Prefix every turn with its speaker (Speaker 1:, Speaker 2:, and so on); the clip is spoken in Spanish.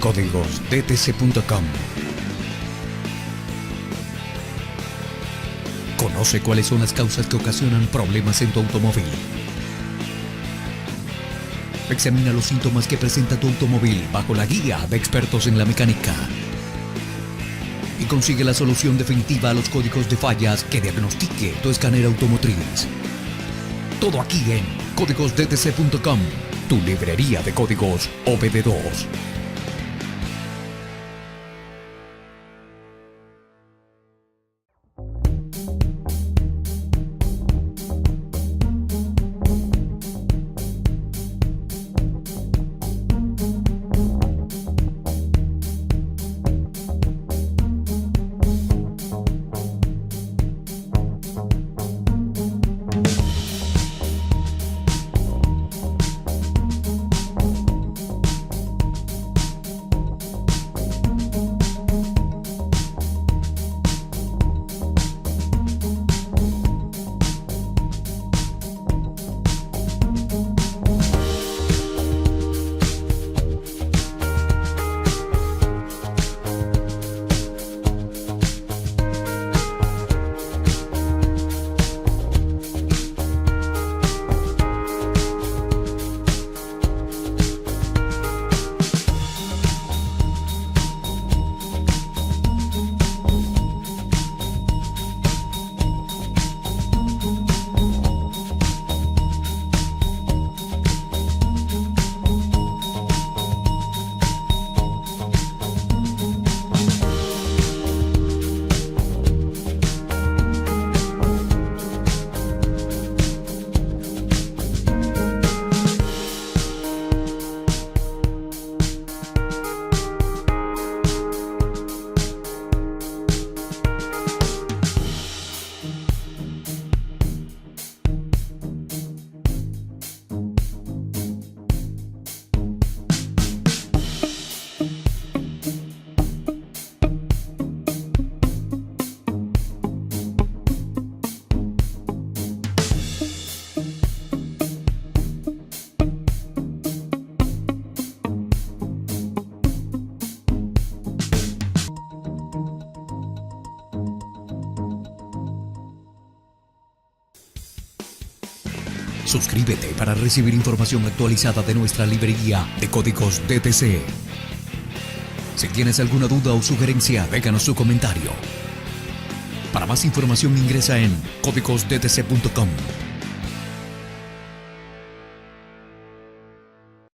Speaker 1: códigosdtc.com. Conoce cuáles son las causas que ocasionan problemas en tu automóvil. Examina los síntomas que presenta tu automóvil bajo la guía de expertos en la mecánica. Y consigue la solución definitiva a los códigos de fallas que diagnostique tu escáner automotriz. Todo aquí en códigosdtc.com, tu librería de códigos OBD2. Suscríbete para recibir información actualizada de nuestra librería de códigos DTC. Si tienes alguna duda o sugerencia, déjanos tu comentario. Para más información ingresa en códigosdtc.com.